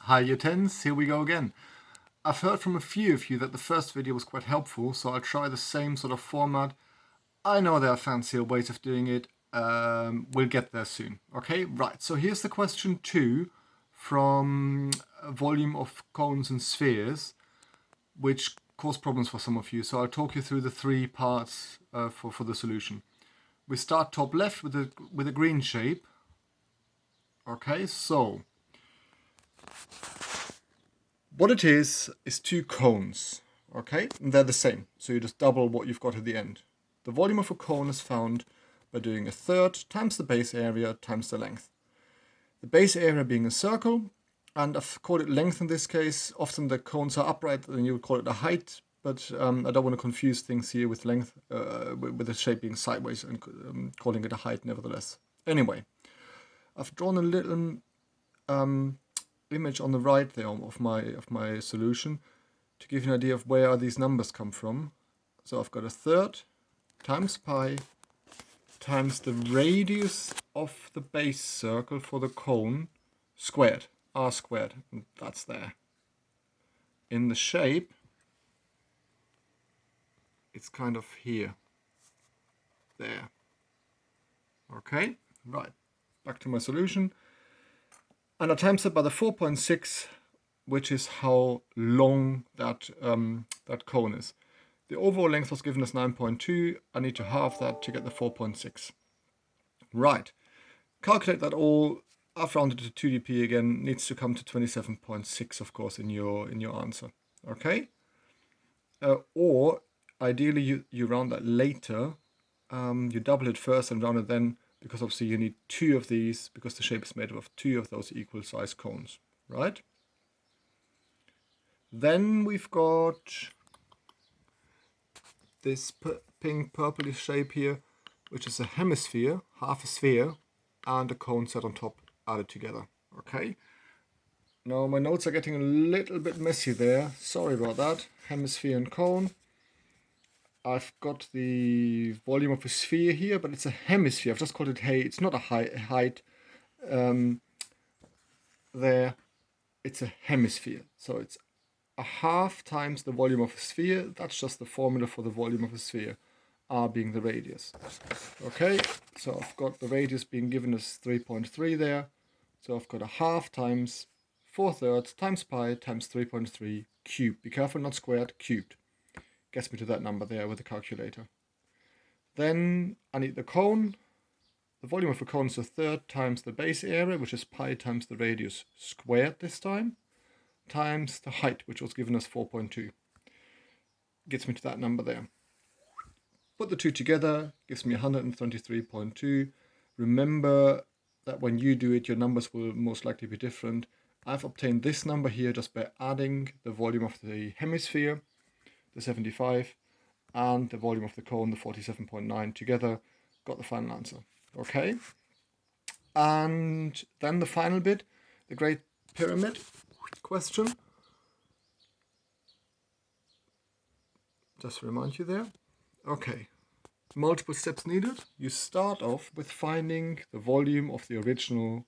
Hi year 10s, here we go again. I've heard from a few of you that the first video was quite helpful, so I'll try the same sort of format. I know there are fancier ways of doing it. We'll get there soon. Okay, right, so here's the question 2 from volume of cones and spheres, which caused problems for some of you. So I'll talk you through the 3 parts for the solution. We start top left with a green shape. Okay, so what it is 2 cones, okay? And they're the same, so you just double what you've got at the end. The volume of a cone is found by doing 1/3 times the base area times the length. The base area being a circle, and I've called it length in this case. Often the cones are upright and you would call it a height, but I don't want to confuse things here with length, with the shape being sideways and calling it a height nevertheless. Anyway, I've drawn a little image on the right there of my solution to give you an idea of where these numbers come from. So I've got 1/3 times pi times the radius of the base circle for the cone squared, r squared, and that's there. In the shape, it's kind of here, there. Okay, right, back to my solution. And I times it by the 4.6, which is how long that cone is. The overall length was given as 9.2. I need to halve that to get the 4.6. Right. Calculate that all. I've rounded to 2dp again. Needs to come to 27.6, of course, in your answer. Okay. Or ideally you round that later. You double it first and round it then, because obviously you need 2 of these because the shape is made up of 2 of those equal size cones, right? Then we've got this pink purplish shape here, which is a hemisphere, half a sphere, and a cone set on top added together. Okay. Now my notes are getting a little bit messy there. Sorry about that. Hemisphere and cone. I've got the volume of a sphere here, but it's a hemisphere. I've just called it hey. It's not a height. There, it's a hemisphere. So it's a half times the volume of a sphere. That's just the formula for the volume of a sphere, r being the radius. Okay, so I've got the radius being given as 3.3 there. So I've got a half times 4/3 times pi times 3.3 cubed. Be careful, not squared, cubed. Gets me to that number there with the calculator. Then I need the cone. The volume of a cone is 1/3 times the base area, which is pi times the radius squared this time, times the height, which was given as 4.2. Gets me to that number there. Put the 2 together, gives me 123.2. Remember that when you do it, your numbers will most likely be different. I've obtained this number here just by adding the volume of the hemisphere, the 75, and the volume of the cone, the 47.9 together. Got the final answer. Okay. And then the final bit, the Great Pyramid question. Just to remind you there. Okay. Multiple steps needed. You start off with finding the volume of the original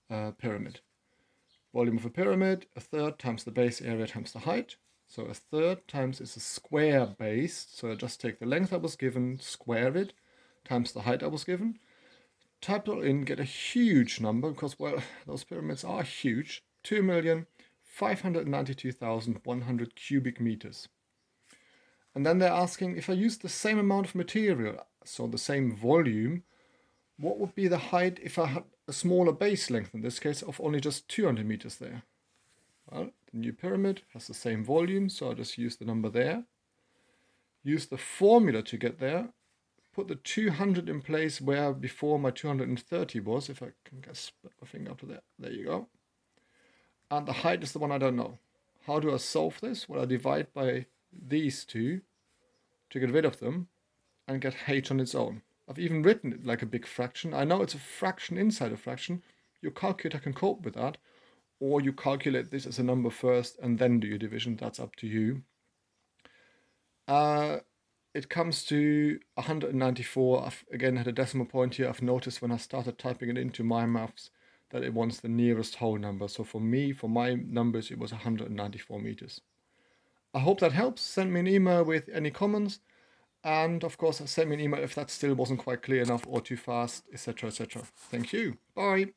pyramid. Volume of a pyramid, 1/3 times the base area times the height. So 1/3 times is a square base. So I just take the length I was given, square it, times the height I was given. Type it all in, get a huge number, because, well, those pyramids are huge. 2,592,100 cubic meters. And then they're asking, if I use the same amount of material, so the same volume, what would be the height if I had a smaller base length, in this case, of only just 200 meters there? Well, the new pyramid has the same volume, so I'll just use the number there. Use the formula to get there. Put the 200 in place where before my 230 was, if I can just put my finger up to there. There you go. And the height is the one I don't know. How do I solve this? Well, I divide by these two to get rid of them and get h on its own. I've even written it like a big fraction. I know it's a fraction inside a fraction. Your calculator can cope with that. Or you calculate this as a number first and then do your division. That's up to you. It comes to 194. I've again had a decimal point here. I've noticed when I started typing it into MyMaths that it wants the nearest whole number. So for me, for my numbers, it was 194 meters. I hope that helps. Send me an email with any comments. And of course, send me an email if that still wasn't quite clear enough or too fast, etc., etc. Thank you. Bye.